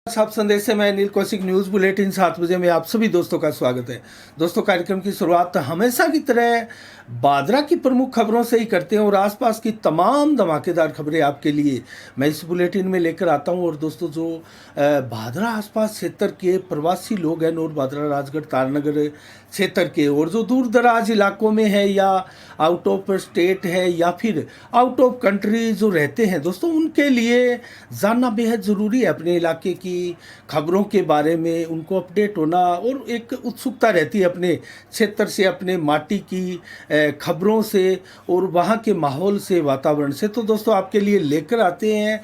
साहब संदेश से मैं नील कौशिक न्यूज़ बुलेटिन 7 बजे में आप सभी दोस्तों का स्वागत है। दोस्तों, कार्यक्रम की शुरुआत हमेशा की तरह बादरा की प्रमुख खबरों से ही करते हैं और आसपास की तमाम धमाकेदार खबरें आपके लिए मैं इस बुलेटिन में लेकर आता हूं। और दोस्तों, जो बादरा आसपास क्षेत्र के प्रवासी लोग हैं, नोर बादरा राजगढ़ तारनगर क्षेत्र के, और जो दूर दराज इलाकों में है या आउट ऑफ स्टेट है या फिर आउट ऑफ कंट्री जो रहते हैं दोस्तों, उनके लिए जानना बेहद ज़रूरी है अपने इलाके की खबरों के बारे में। उनको अपडेट होना और एक उत्सुकता रहती है अपने क्षेत्र से, अपने माटी की खबरों से और वहाँ के माहौल से, वातावरण से। तो दोस्तों, आपके लिए लेकर आते हैं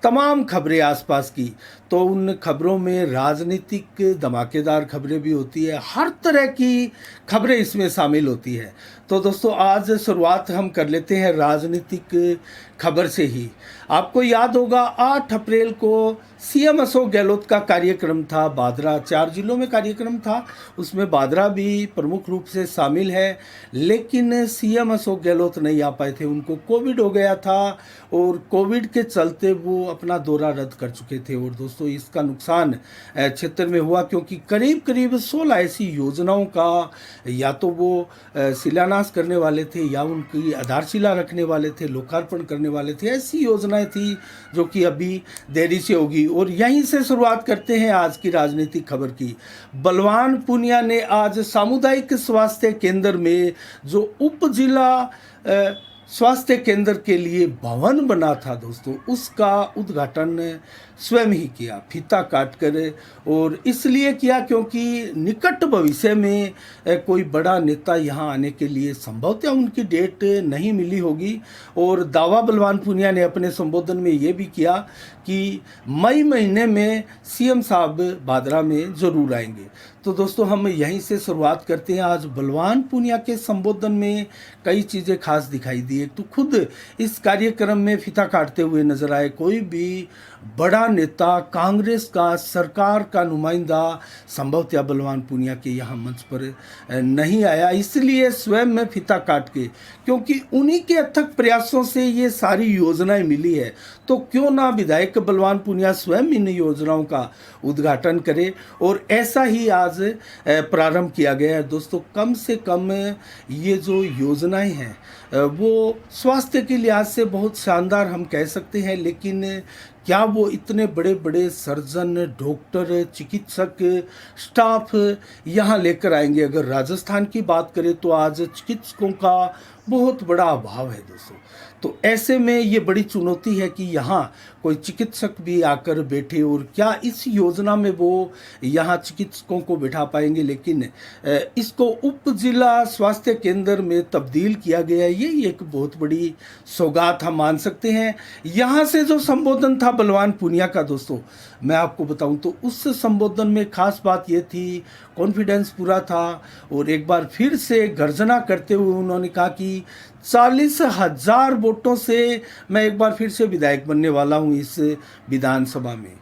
तमाम खबरें आसपास की। तो उन खबरों में राजनीतिक धमाकेदार खबरें भी होती है, हर तरह की खबरें इसमें शामिल होती है। तो दोस्तों, आज शुरुआत हम कर लेते हैं राजनीतिक खबर से ही। आपको याद होगा 8 अप्रैल को सीएम अशोक गहलोत का कार्यक्रम था बादरा। 4 जिलों में कार्यक्रम था, उसमें बादरा भी प्रमुख रूप से शामिल है। लेकिन सीएम अशोक गहलोत नहीं आ पाए थे, उनको कोविड हो गया था और कोविड के चलते वो अपना दौरा रद्द कर चुके थे। और दोस्तों, इसका नुकसान क्षेत्र में हुआ, क्योंकि करीब करीब 16 ऐसी योजनाओं का या तो वो शिलान्यास करने वाले थे या उनकी आधारशिला रखने वाले थे, लोकार्पण करने वाले थे। ऐसी योजनाएं थी जो कि अभी देरी से होगी। और यहीं से शुरुआत करते हैं आज की राजनीतिक खबर की। बलवान पूनिया ने आज सामुदायिक स्वास्थ्य केंद्र में जो उप जिला स्वास्थ्य केंद्र के लिए भवन बना था दोस्तों, उसका उद्घाटन स्वयं ही किया, फीता काट कर। और इसलिए किया क्योंकि निकट भविष्य में कोई बड़ा नेता यहाँ आने के लिए संभवतः उनकी डेट नहीं मिली होगी। और दावा बलवान पूनिया ने अपने संबोधन में ये भी किया कि मई महीने में सीएम साहब बादरा में ज़रूर आएंगे। तो दोस्तों, हम यहीं से शुरुआत करते हैं। आज बलवान पूनिया के संबोधन में कई चीज़ें खास दिखाई दी। एक तो खुद इस कार्यक्रम में फीता काटते हुए नजर आए कोई भी बड़ा नेता, कांग्रेस का, सरकार का नुमाइंदा संभवतः बलवान पूनिया के यहाँ मंच पर नहीं आया। इसलिए स्वयं में फीता काट के, क्योंकि उन्हीं के अथक प्रयासों से ये सारी योजनाएं मिली है, तो क्यों ना विधायक बलवान पूनिया स्वयं इन योजनाओं का उद्घाटन करे। और ऐसा ही आज प्रारंभ किया गया है। दोस्तों, कम से कम ये जो योजनाएं हैं वो स्वास्थ्य के लिहाज से बहुत शानदार हम कह सकते हैं। लेकिन क्या वो इतने बड़े बड़े सर्जन, डॉक्टर, चिकित्सक, स्टाफ यहाँ लेकर आएंगे? अगर राजस्थान की बात करें तो आज चिकित्सकों का बहुत बड़ा अभाव है दोस्तों। तो ऐसे में ये बड़ी चुनौती है कि यहाँ कोई चिकित्सक भी आकर बैठे, और क्या इस योजना में वो यहाँ चिकित्सकों को बिठा पाएंगे? लेकिन इसको उप जिला स्वास्थ्य केंद्र में तब्दील किया गया है, ये एक बहुत बड़ी सौगात हम मान सकते हैं। यहाँ से जो संबोधन था बलवान पूनिया का दोस्तों, मैं आपको बताऊं तो उस संबोधन में खास बात ये थी, कॉन्फिडेंस पूरा था। और एक बार फिर से गर्जना करते हुए उन्होंने कहा कि 40,000 वोटों से मैं एक बार फिर से विधायक बनने वाला हूं इस विधानसभा में।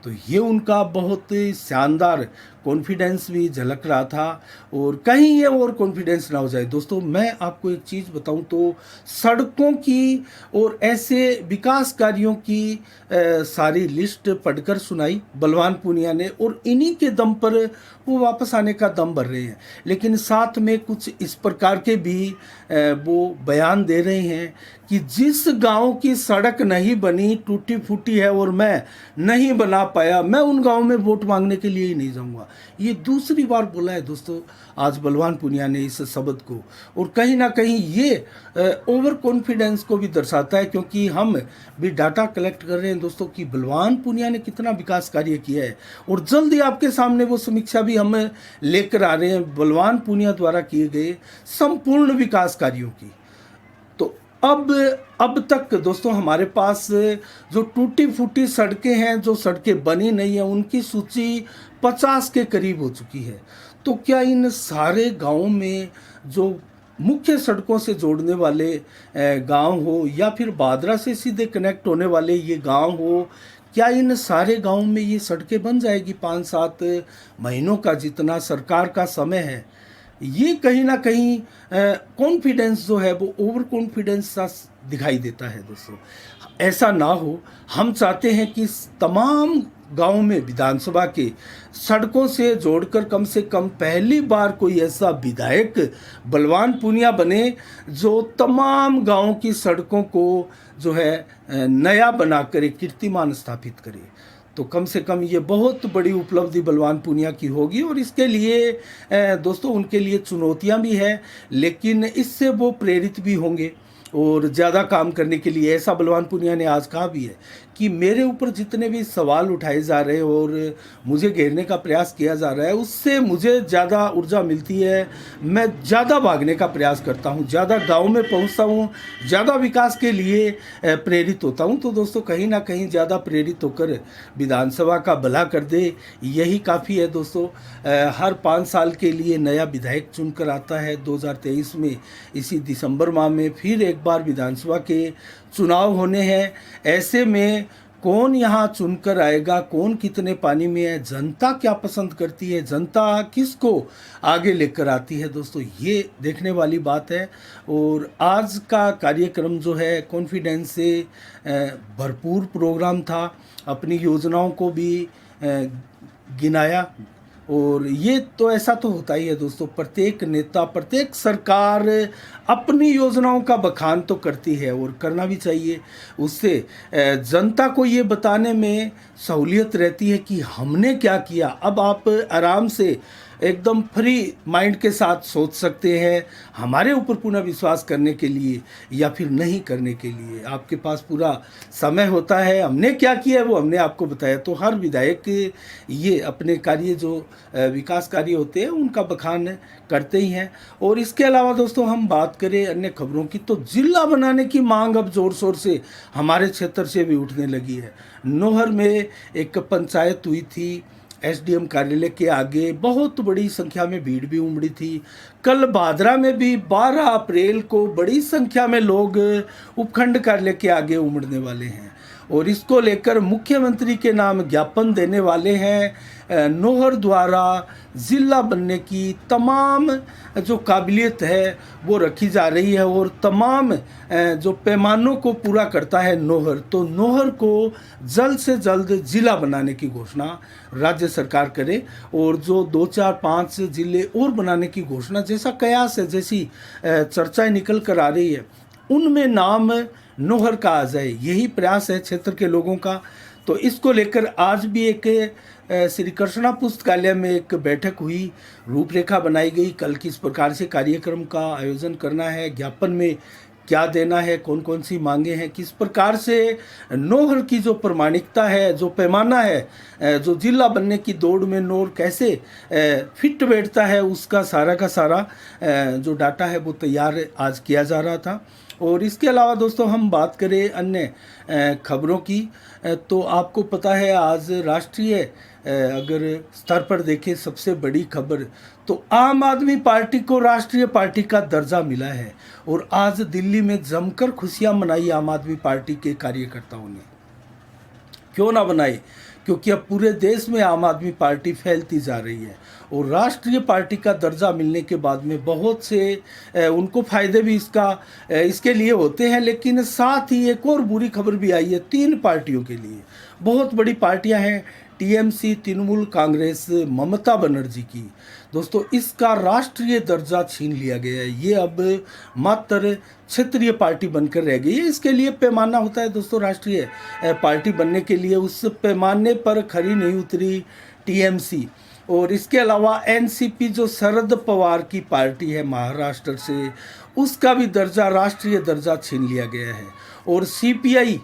तो ये उनका बहुत शानदार कॉन्फिडेंस भी झलक रहा था। और कहीं ये और कॉन्फिडेंस ना हो जाए दोस्तों, मैं आपको एक चीज़ बताऊं तो सड़कों की और ऐसे विकास कार्यों की सारी लिस्ट पढ़कर सुनाई बलवान पूनिया ने, और इन्हीं के दम पर वो वापस आने का दम भर रहे हैं। लेकिन साथ में कुछ इस प्रकार के भी वो बयान दे रहे हैं कि जिस गांव की सड़क नहीं बनी, टूटी फूटी है और मैं नहीं बना पाया, मैं उन गांव में वोट मांगने के लिए ही नहीं जाऊंगा। ये दूसरी बार बोला है दोस्तों आज बलवान पूनिया ने इस शब्द को। और कहीं ना कहीं ये ओवर कॉन्फिडेंस को भी दर्शाता है, क्योंकि हम भी डाटा कलेक्ट कर रहे हैं दोस्तों कि बलवान पूनिया ने कितना विकास कार्य किया है। और जल्दी आपके सामने वो समीक्षा भी हम लेकर आ रहे हैं बलवान पूनिया द्वारा किए गए संपूर्ण विकास कार्यों की। तो अब तक दोस्तों हमारे पास जो टूटी फूटी सड़कें हैं, जो सड़कें बनी नहीं है, उनकी सूची 50 के करीब हो चुकी है। तो क्या इन सारे गांवों में जो मुख्य सड़कों से जोड़ने वाले गांव हो या फिर बादरा से सीधे कनेक्ट होने वाले ये गांव हो, क्या इन सारे गांवों में ये सड़कें बन जाएगी 5-7 महीनों का जितना सरकार का समय है? ये कहीं ना कहीं कॉन्फिडेंस जो है वो ओवर कॉन्फिडेंस सा दिखाई देता है दोस्तों। ऐसा ना हो, हम चाहते हैं कि तमाम गांव में विधानसभा के सड़कों से जोड़कर कम से कम पहली बार कोई ऐसा विधायक बलवान पूनिया बने जो तमाम गांवों की सड़कों को जो है नया बनाकर एक कीर्तिमान स्थापित करे। तो कम से कम ये बहुत बड़ी उपलब्धि बलवान पूनिया की होगी और इसके लिए दोस्तों उनके लिए चुनौतियां भी है, लेकिन इससे वो प्रेरित भी होंगे और ज़्यादा काम करने के लिए। ऐसा बलवान पूनिया ने आज कहा भी है कि मेरे ऊपर जितने भी सवाल उठाए जा रहे हैं और मुझे घेरने का प्रयास किया जा रहा है, उससे मुझे ज़्यादा ऊर्जा मिलती है। मैं ज़्यादा भागने का प्रयास करता हूँ, ज़्यादा गांव में पहुँचता हूँ, ज़्यादा विकास के लिए प्रेरित होता हूँ। तो दोस्तों कहीं ना कहीं ज़्यादा प्रेरित होकर विधानसभा का भला कर दे, यही काफ़ी है दोस्तों। हर 5 साल के लिए नया विधायक चुनकर आता है। 2023 में इसी दिसंबर माह में फिर एक बार विधानसभा के चुनाव होने हैं। ऐसे में कौन यहाँ चुनकर आएगा, कौन कितने पानी में है, जनता क्या पसंद करती है, जनता किसको आगे लेकर आती है, दोस्तों ये देखने वाली बात है। और आज का कार्यक्रम जो है कॉन्फिडेंस से भरपूर प्रोग्राम था। अपनी योजनाओं को भी गिनाया और ये तो ऐसा तो होता ही है दोस्तों, प्रत्येक नेता, प्रत्येक सरकार अपनी योजनाओं का बखान तो करती है और करना भी चाहिए। उससे जनता को ये बताने में सहूलियत रहती है कि हमने क्या किया। अब आप आराम से एकदम फ्री माइंड के साथ सोच सकते हैं हमारे ऊपर पूर्ण विश्वास करने के लिए या फिर नहीं करने के लिए। आपके पास पूरा समय होता है। हमने क्या किया है वो हमने आपको बताया। तो हर विधायक ये अपने कार्य जो विकास कार्य होते हैं उनका बखान करते ही हैं। और इसके अलावा दोस्तों हम बात करें अन्य खबरों की, तो जिला बनाने की मांग अब ज़ोर शोर से हमारे क्षेत्र से भी उठने लगी है। नोहर में एक पंचायत हुई थी, एसडीएम कार्यालय के आगे बहुत बड़ी संख्या में भीड़ भी उमड़ी थी। कल बादरा में भी 12 अप्रैल को बड़ी संख्या में लोग उपखंड कार्यालय के आगे उमड़ने वाले हैं और इसको लेकर मुख्यमंत्री के नाम ज्ञापन देने वाले हैं। नोहर द्वारा ज़िला बनने की तमाम जो काबिलियत है वो रखी जा रही है और तमाम जो पैमानों को पूरा करता है नोहर, तो नोहर को जल्द से जल्द ज़िला बनाने की घोषणा राज्य सरकार करे और जो 2, 4, 5 ज़िले और बनाने की घोषणा जैसा कयास है, जैसी चर्चाएं निकल कर आ रही है, उनमें नाम नोहर का आ जाए, यही प्रयास है क्षेत्र के लोगों का। तो इसको लेकर आज भी एक श्री कृष्णा पुस्तकालय में एक बैठक हुई, रूपरेखा बनाई गई। कल किस प्रकार से कार्यक्रम का आयोजन करना है, ज्ञापन में क्या देना है, कौन कौन सी मांगे हैं, किस प्रकार से नोहर की जो प्रमाणिकता है, जो पैमाना है, जो जिला बनने की दौड़ में नोहर कैसे फिट बैठता है, उसका सारा का सारा जो डाटा है वो तैयार आज किया जा रहा था। और इसके अलावा दोस्तों हम बात करें अन्य खबरों की, तो आपको पता है आज राष्ट्रीय अगर स्तर पर देखें सबसे बड़ी खबर तो आम आदमी पार्टी को राष्ट्रीय पार्टी का दर्जा मिला है। और आज दिल्ली में जमकर खुशियां मनाई आम आदमी पार्टी के कार्यकर्ताओं ने। क्यों ना बनाई, क्योंकि अब पूरे देश में आम आदमी पार्टी फैलती जा रही है और राष्ट्रीय पार्टी का दर्जा मिलने के बाद में बहुत से उनको फ़ायदे भी इसके लिए होते हैं। लेकिन साथ ही एक और बुरी खबर भी आई है 3 पार्टियों के लिए। बहुत बड़ी पार्टियां हैं, टीएमसी, तृणमूल कांग्रेस, ममता बनर्जी की। दोस्तों इसका राष्ट्रीय दर्जा छीन लिया गया है। ये अब मात्र क्षेत्रीय पार्टी बनकर रह गई है। इसके लिए पैमाना होता है दोस्तों, राष्ट्रीय पार्टी बनने के लिए उस पैमाने पर खरी नहीं उतरी टीएमसी। और इसके अलावा एनसीपी जो शरद पवार की पार्टी है महाराष्ट्र से, उसका भी दर्जा, राष्ट्रीय दर्जा छीन लिया गया है। और सीपीआई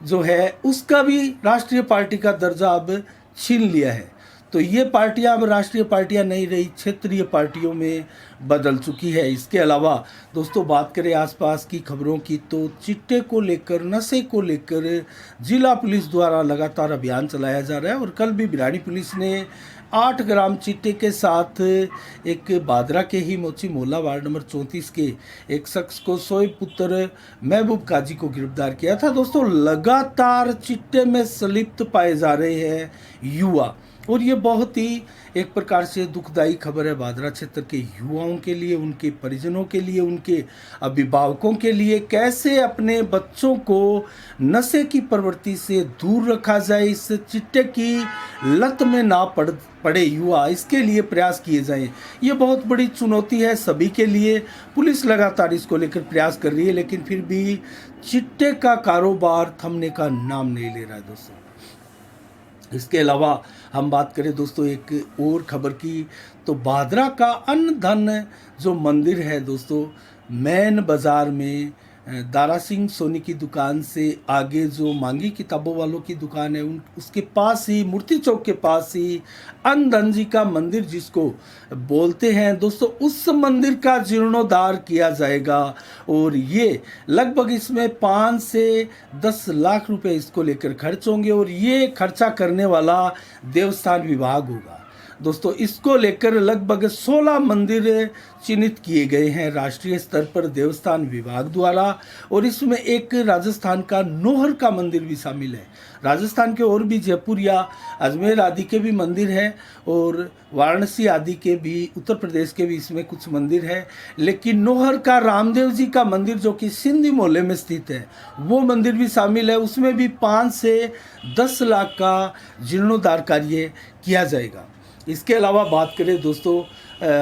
जो है उसका भी राष्ट्रीय पार्टी का दर्जा अब छीन लिया है। तो ये पार्टियां अब राष्ट्रीय पार्टियां नहीं रही, क्षेत्रीय पार्टियों में बदल चुकी है। इसके अलावा दोस्तों बात करें आसपास की खबरों की, तो चिट्टे को लेकर, नशे को लेकर जिला पुलिस द्वारा लगातार अभियान चलाया जा रहा है। और कल भी भिराड़ी पुलिस ने 8 ग्राम चिट्टे के साथ एक बादरा के ही मोची मोहल्ला वार्ड नंबर 34 के एक शख्स को शोएब पुत्र महबूब काजी को गिरफ्तार किया था। दोस्तों लगातार चिट्टे में संलिप्त पाए जा रहे हैं युवा, और ये बहुत ही एक प्रकार से दुखदाई खबर है बादरा क्षेत्र के युवाओं के लिए, उनके परिजनों के लिए, उनके अभिभावकों के लिए। कैसे अपने बच्चों को नशे की प्रवृत्ति से दूर रखा जाए, इस चिट्टे की लत में ना पड़े युवा, इसके लिए प्रयास किए जाएं। ये बहुत बड़ी चुनौती है सभी के लिए। पुलिस लगातार इसको लेकर प्रयास कर रही है, लेकिन फिर भी चिट्टे का कारोबार थमने का नाम नहीं ले रहा है दोस्तों। इसके अलावा हम बात करें दोस्तों एक और खबर की, तो भादरा का अन्न धन जो मंदिर है दोस्तों, मैन बाज़ार में दारा सिंह सोनी की दुकान से आगे जो मांगी किताबों वालों की दुकान है, उसके पास ही, मूर्ति चौक के पास ही अन्न धन जी का मंदिर जिसको बोलते हैं दोस्तों, उस मंदिर का जीर्णोद्धार किया जाएगा। और ये लगभग इसमें 5 से 10 लाख रुपए इसको लेकर खर्च होंगे, और ये खर्चा करने वाला देवस्थान विभाग होगा दोस्तों। इसको लेकर लगभग 16 मंदिर चिन्हित किए गए हैं राष्ट्रीय स्तर पर देवस्थान विभाग द्वारा, और इसमें एक राजस्थान का नौहर का मंदिर भी शामिल है। राजस्थान के और भी जयपुर या अजमेर आदि के भी मंदिर हैं, और वाराणसी आदि के भी, उत्तर प्रदेश के भी इसमें कुछ मंदिर हैं। लेकिन नौहर का रामदेव जी का मंदिर जो कि सिंधी मोहल्ले में स्थित है, वो मंदिर भी शामिल है। उसमें भी 5 से 10 लाख का जीर्णोद्धार कार्य किया जाएगा। इसके अलावा बात करें दोस्तों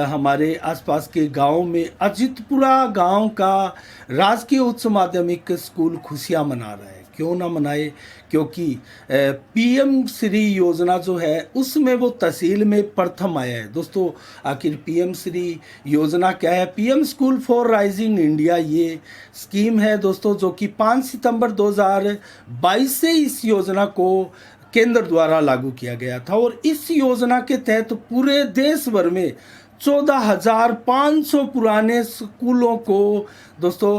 हमारे आसपास के गांव में, अजितपुरा गांव का राजकीय उच्च माध्यमिक स्कूल खुशियां मना रहा है। क्यों ना मनाए, क्योंकि पीएम श्री योजना जो है उसमें वो तहसील में प्रथम आया है दोस्तों। आखिर पीएम श्री योजना क्या है? PM school for rising India ये स्कीम है दोस्तों, जो कि 5 सितंबर 2022 से इस योजना को केंद्र द्वारा लागू किया गया था। और इस योजना के तहत पूरे देश भर में 14,500 पुराने स्कूलों को दोस्तों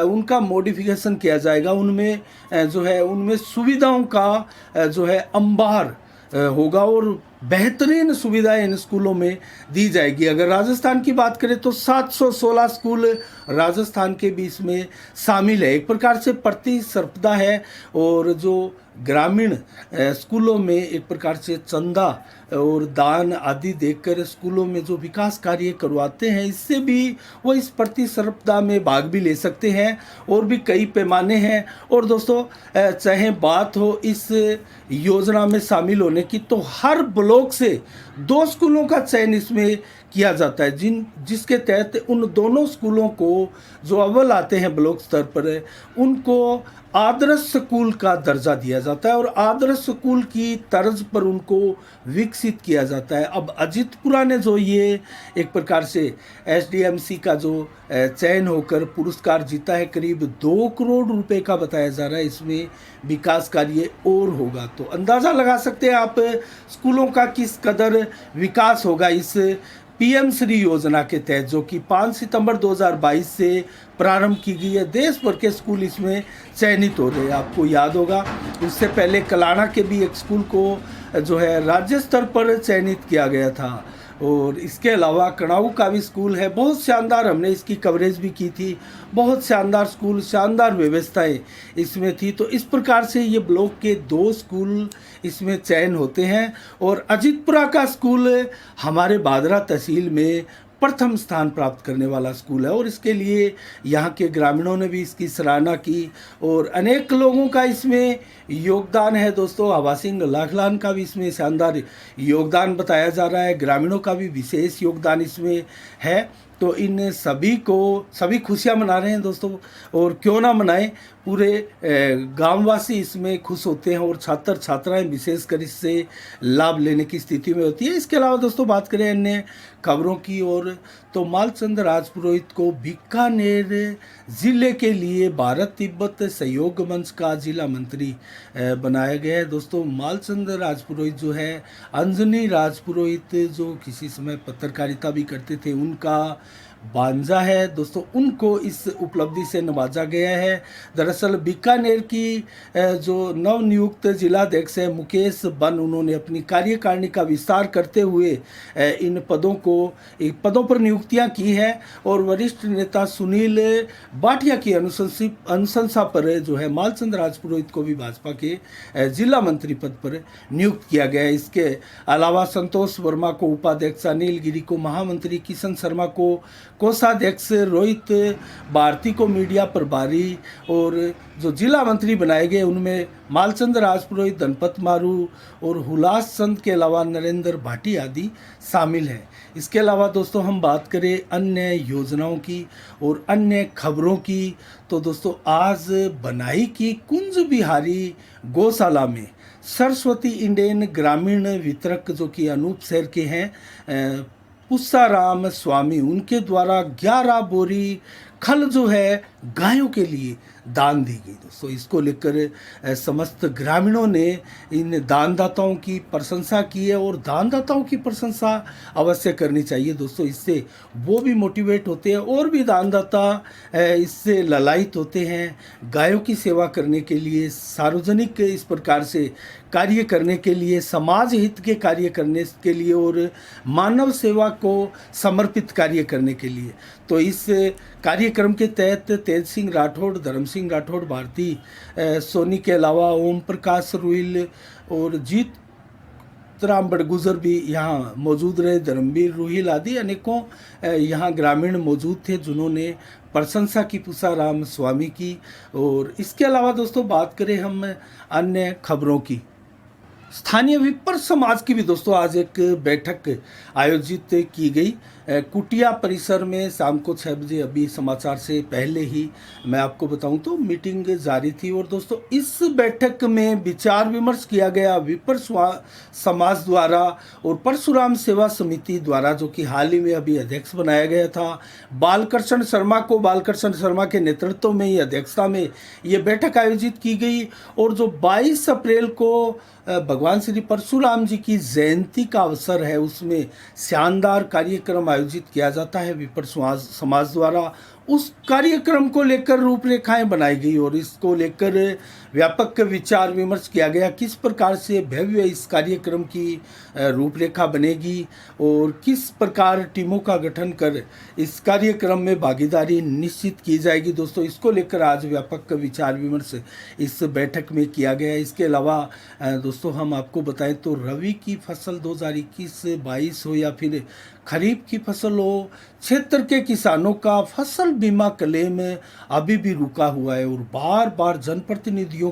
उनका मॉडिफिकेशन किया जाएगा। उनमें जो है, उनमें सुविधाओं का जो है अंबार होगा, और बेहतरीन सुविधाएं इन स्कूलों में दी जाएगी। अगर राजस्थान की बात करें तो 716 स्कूल राजस्थान के बीच में शामिल है। एक प्रकार से प्रतिस्पर्धा है, और जो ग्रामीण स्कूलों में एक प्रकार से चंदा और दान आदि देकर स्कूलों में जो विकास कार्य करवाते हैं, इससे भी वो इस प्रतिस्पर्धा में भाग भी ले सकते हैं। और भी कई पैमाने हैं। और दोस्तों चाहे बात हो इस योजना में शामिल होने की, तो हर ब्लॉक से 2 स्कूलों का चयन इसमें किया जाता है, जिसके तहत उन दोनों स्कूलों को जो अव्वल आते हैं ब्लॉक स्तर पर, उनको आदर्श स्कूल का दर्जा दिया जाता है, और आदर्श स्कूल की तर्ज पर उनको विकसित किया जाता है। अब अजितपुरा ने जो ये एक प्रकार से एसडीएमसी का जो चयन होकर पुरस्कार जीता है, करीब 2 करोड़ रुपए का बताया जा रहा है। इसमें विकास कार्य और होगा, तो अंदाज़ा लगा सकते हैं आप स्कूलों का किस कदर विकास होगा इस पीएम श्री योजना के तहत, जो कि 5 सितंबर 2022 से प्रारंभ की गई है। देश भर के स्कूल इसमें चयनित हो रहे हैं। आपको याद होगा उससे पहले कलाना के भी एक स्कूल को जो है राज्य स्तर पर चयनित किया गया था। और इसके अलावा कणाऊ का भी स्कूल है, बहुत शानदार, हमने इसकी कवरेज भी की थी। बहुत शानदार स्कूल, शानदार व्यवस्थाएं इसमें थी। तो इस प्रकार से ये ब्लॉक के 2 स्कूल इसमें चयन होते हैं, और अजितपुरा का स्कूल हमारे भादरा तहसील में प्रथम स्थान प्राप्त करने वाला स्कूल है। और इसके लिए यहाँ के ग्रामीणों ने भी इसकी सराहना की, और अनेक लोगों का इसमें योगदान है दोस्तों। हवा सिंह लाखलान का भी इसमें शानदार योगदान बताया जा रहा है, ग्रामीणों का भी विशेष योगदान इसमें है। तो इन सभी खुशियाँ मना रहे हैं दोस्तों, और क्यों ना मनाएं, पूरे गांववासी इसमें खुश होते हैं, और छात्र छात्राएं विशेषकर इससे लाभ लेने की स्थिति में होती है। इसके अलावा दोस्तों बात करें अन्य खबरों की ओर, तो मालचंद राजपुरोहित को बीकानेर जिले के लिए भारत तिब्बत सहयोग मंच का जिला मंत्री बनाया गया है दोस्तों। मालचंद राजपुरोहित जो है, अंजनी राजपुरोहित जो किसी समय पत्रकारिता भी करते थे, उनका बांजा है दोस्तों, उनको इस उपलब्धि से नवाजा गया है। दरअसल बीकानेर की जो नवनियुक्त जिलाध्यक्ष है मुकेश बन, उन्होंने अपनी कार्यकारिणी का विस्तार करते हुए इन पदों पर नियुक्तियां की है और वरिष्ठ नेता सुनील भाटिया की अनुशंसा पर जो है मालचंद राजपुरोहित को भी भाजपा के जिला मंत्री पद पर नियुक्त किया गया है। इसके अलावा संतोष वर्मा को उपाध्यक्ष, अनिल गिरी को महामंत्री, किशन शर्मा को कोषाध्यक्ष, रोहित भारती को मीडिया प्रभारी और जो जिला मंत्री बनाए गए उनमें मालचंद राजपुरोहित, धनपत मारू और हुलास चंद के अलावा नरेंद्र भाटी आदि शामिल हैं। इसके अलावा दोस्तों हम बात करें अन्य योजनाओं की और अन्य खबरों की, तो दोस्तों आज बनाई की कुंज बिहारी गौशाला में सरस्वती इंडेन ग्रामीण वितरक जो कि अनूप शहर के हैं पुष्साराम स्वामी, उनके द्वारा 11 बोरी खल जो है गायों के लिए दान दी गई। दोस्तों इसको लेकर समस्त ग्रामीणों ने इन दानदाताओं की प्रशंसा की है और दानदाताओं की प्रशंसा अवश्य करनी चाहिए दोस्तों, इससे वो भी मोटिवेट होते हैं और भी दानदाता इससे ललायित होते हैं गायों की सेवा करने के लिए, सार्वजनिक इस प्रकार से कार्य करने के लिए, समाज हित के कार्य करने के लिए और मानव सेवा को समर्पित कार्य करने के लिए। तो इस कार्यक्रम के तहत तेज सिंह राठौड़, धर्म सिंह राठौड़, भारती सोनी के अलावा ओम प्रकाश रुइल और जीत राम बड़गुजर भी यहाँ मौजूद रहे, धर्मवीर रुहिल आदि अनेकों यहाँ ग्रामीण मौजूद थे जिन्होंने प्रशंसा की पुष्साराम स्वामी की। और इसके अलावा दोस्तों बात करें हम अन्य खबरों की, स्थानीय विपर समाज की भी दोस्तों आज एक बैठक आयोजित की गई कुटिया परिसर में शाम को 6 बजे। अभी समाचार से पहले ही मैं आपको बताऊं तो मीटिंग जारी थी और दोस्तों इस बैठक में विचार विमर्श किया गया विपर समाज द्वारा और परशुराम सेवा समिति द्वारा, जो कि हाल ही में अभी अध्यक्ष बनाया गया था बालकृष्ण शर्मा के नेतृत्व में ये अध्यक्षता में ये बैठक आयोजित की गई। और जो 22 अप्रैल को भगवान श्री परशुराम जी की जयंती का अवसर है, उसमें शानदार कार्यक्रम आयोजित किया जाता है विपर समाज द्वारा। उस कार्यक्रम को लेकर रूपरेखाएं बनाई गई और इसको लेकर व्यापक विचार विमर्श किया गया किस प्रकार से भव्य इस कार्यक्रम की रूपरेखा बनेगी और किस प्रकार टीमों का गठन कर इस कार्यक्रम में भागीदारी निश्चित की जाएगी। दोस्तों इसको लेकर आज व्यापक विचार विमर्श इस बैठक में किया गया। इसके अलावा दोस्तों हम आपको बताएं तो रबी की फसल 2021-22 हो या फिर खरीफ की फसल हो, क्षेत्र के किसानों का फसल बीमा क्लेम अभी भी रुका हुआ है और बार बार जनप्रतिनिधियों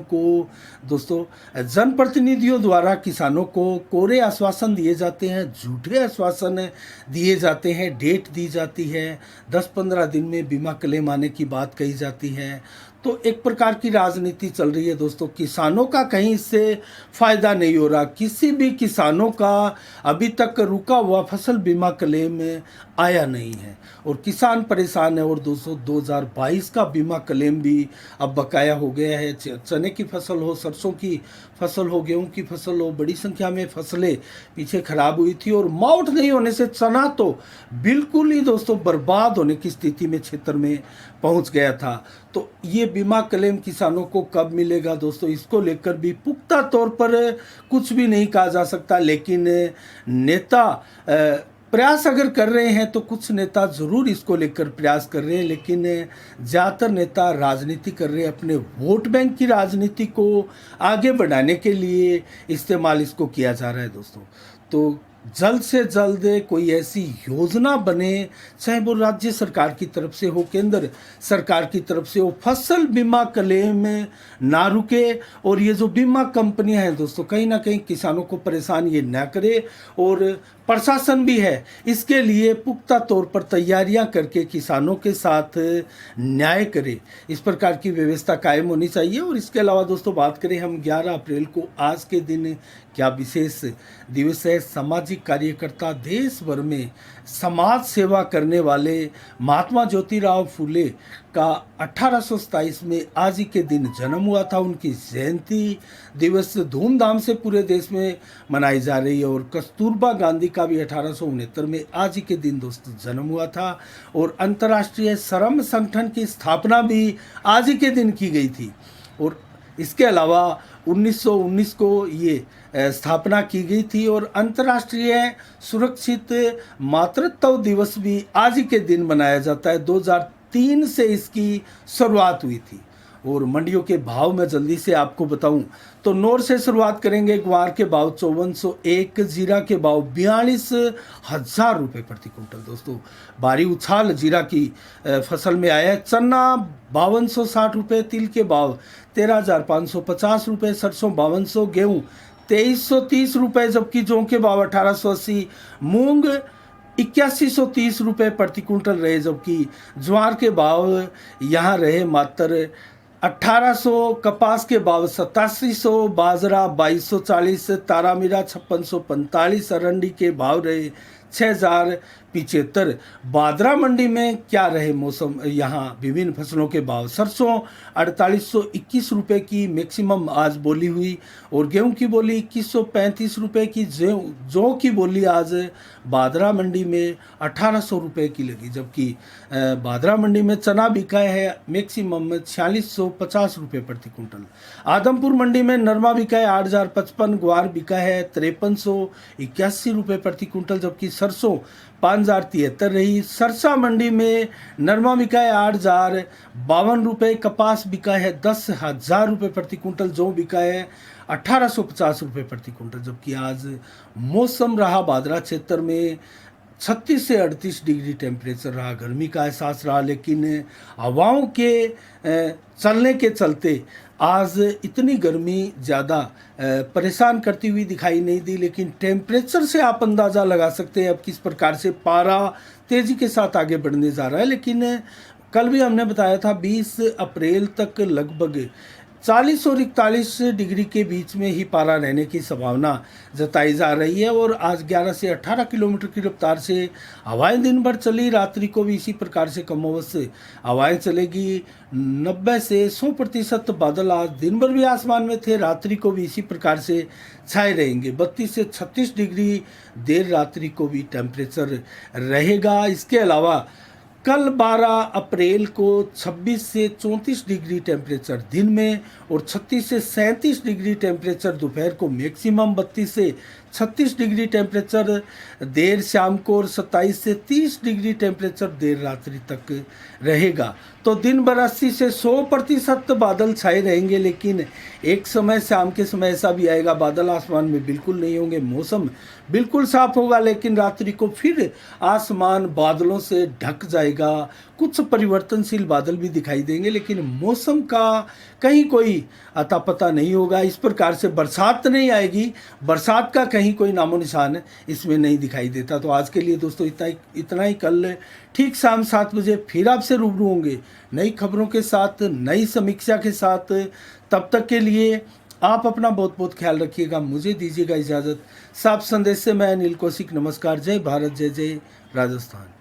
द्वारा किसानों को कोरे आश्वासन दिए जाते हैं, झूठे आश्वासन दिए जाते हैं, डेट दी जाती है, 10-15 दिन में बीमा क्लेम आने की बात कही जाती है। तो एक प्रकार की राजनीति चल रही है दोस्तों, किसानों का कहीं इससे फायदा नहीं हो रहा। किसी भी किसानों का अभी तक रुका हुआ फसल बीमा क्लेम आया नहीं है और किसान परेशान है। और दोस्तों 2022 का बीमा क्लेम भी अब बकाया हो गया है। चने की फसल हो, सरसों की फसल हो, गेहूं की फसल हो, बड़ी संख्या में फसलें पीछे खराब हुई थी और माउट नहीं होने से चना तो बिल्कुल ही दोस्तों बर्बाद होने की स्थिति में क्षेत्र में पहुंच गया था। तो ये बीमा क्लेम किसानों को कब मिलेगा दोस्तों, इसको लेकर भी पुख्ता तौर पर कुछ भी नहीं कहा जा सकता। लेकिन नेता प्रयास अगर कर रहे हैं तो कुछ नेता ज़रूर इसको लेकर प्रयास कर रहे हैं, लेकिन ज़्यादातर नेता राजनीति कर रहे हैं, अपने वोट बैंक की राजनीति को आगे बढ़ाने के लिए इस्तेमाल इसको किया जा रहा है दोस्तों। तो जल्द से जल्द कोई ऐसी योजना बने, चाहे वो राज्य सरकार की तरफ से हो, केंद्र सरकार की तरफ से हो, फसल बीमा क्लेम ना रुके और ये जो बीमा कंपनियां हैं दोस्तों कहीं ना कहीं किसानों को परेशान ये ना करे। और प्रशासन भी है इसके लिए पुख्ता तौर पर तैयारियां करके किसानों के साथ न्याय करे, इस प्रकार की व्यवस्था कायम होनी चाहिए। और इसके अलावा दोस्तों बात करें हम 11 अप्रैल को, आज के दिन क्या विशेष दिवस है। सामाजिक सामाजिक कार्यकर्ता, देश भर में समाज सेवा करने वाले महात्मा ज्योतिराव फूले का 1827 में आज ही के दिन जन्म हुआ था। उनकी जयंती दिवस धूमधाम से पूरे देश में मनाई जा रही है। और कस्तूरबा गांधी का भी 1869 में आज ही के दिन दोस्तों जन्म हुआ था। और अंतर्राष्ट्रीय श्रम संगठन की स्थापना भी आज ही के दिन की गई थी। और इसके अलावा 1919 को ये स्थापना की गई थी। और अंतर्राष्ट्रीय सुरक्षित मातृत्व दिवस भी आज ही के दिन मनाया जाता है। 2003 से इसकी शुरुआत हुई थी। और मंडियों के भाव में जल्दी से आपको बताऊं तो नौर से शुरुआत करेंगे। ग्वार के भाव 5401, जीरा के भाव 42,000 रुपये प्रति कुंटल। दोस्तों भारी उछाल जीरा की फसल में आया है। चना 5260 रुपये, तिल के भाव 13,550 रुपये, सरसों 5200, गेहूँ 2330 रुपये, जबकि जौ के भाव 1880, मूंग 8130 रुपये प्रति कुंटल रहे, जबकि ज्वार के भाव यहाँ रहे मात्र 1800, कपास के भाव 8700, बाजरा 2240, तारामीरा 5645, अरंडी के भाव रहे 6075। बादरा मंडी में क्या रहे मौसम, यहाँ विभिन्न फसलों के भाव। सरसों 4821 रुपये की मैक्सिमम आज बोली हुई। और गेहूं की बोली 2135 रुपये की। जौ की बोली आज बादरा मंडी में 1800 रुपये की लगी, जबकि बादरा मंडी में चना बिका है मैक्सिमम 4650 रुपये प्रति कुंटल। आदमपुर मंडी में नरमा बिका है 8055, ग्वार बिका है 5381 रुपये प्रति कुंटल, जबकि सरसों 5073 रही। सरसा मंडी में नरमा बिका है 8052 रुपये, कपास बिका है 10,000 रुपये प्रति कुंटल, जौ बिका है 1850 रुपये प्रति कुंटल, जबकि आज मौसम रहा बादरा क्षेत्र में 36 से 38 डिग्री टेम्परेचर रहा। गर्मी का एहसास रहा, लेकिन हवाओं के चलने के चलते आज इतनी गर्मी ज़्यादा परेशान करती हुई दिखाई नहीं दी। लेकिन टेम्परेचर से आप अंदाज़ा लगा सकते हैं अब किस प्रकार से पारा तेज़ी के साथ आगे बढ़ने जा रहा है। लेकिन कल भी हमने बताया था 20 अप्रैल तक लगभग 40 और 41 डिग्री के बीच में ही पारा रहने की संभावना जताई जा रही है। और आज 11 से 18 किलोमीटर की रफ्तार से हवाएं दिन भर चली। रात्रि को भी इसी प्रकार से कमोबश हवाएं चलेगी। 90 से 100% बादल आज दिन भर भी आसमान में थे, रात्रि को भी इसी प्रकार से छाए रहेंगे। 32 से 36 डिग्री देर रात्रि को भी टेम्परेचर रहेगा। इसके अलावा कल 12 अप्रैल को 26 से 34 डिग्री टेम्परेचर दिन में और 36 से 37 डिग्री टेम्परेचर दोपहर को मैक्सिमम, 32 से 36 डिग्री टेम्परेचर देर शाम को और 27 से 30 डिग्री टेम्परेचर देर रात्रि तक रहेगा। तो दिन भर 80 से 100% बादल छाए रहेंगे। लेकिन एक समय शाम के समय ऐसा भी आएगा बादल आसमान में बिल्कुल नहीं होंगे, मौसम बिल्कुल साफ होगा, लेकिन रात्रि को फिर आसमान बादलों से ढक जाएगा। कुछ परिवर्तनशील बादल भी दिखाई देंगे, लेकिन मौसम का कहीं कोई अता पता नहीं होगा। इस प्रकार से बरसात नहीं आएगी, बरसात का कहीं कोई नामो निशान इसमें नहीं दिखाई देता। तो आज के लिए दोस्तों इतना ही। कल ठीक शाम 7 बजे फिर आपसे रूबरू होंगे नई खबरों के साथ, नई समीक्षा के साथ। तब तक के लिए आप अपना बहुत बहुत ख्याल रखिएगा। मुझे दीजिएगा इजाज़त। साफ संदेश से मैं अनिल कौशिक, नमस्कार। जय भारत, जय जय राजस्थान।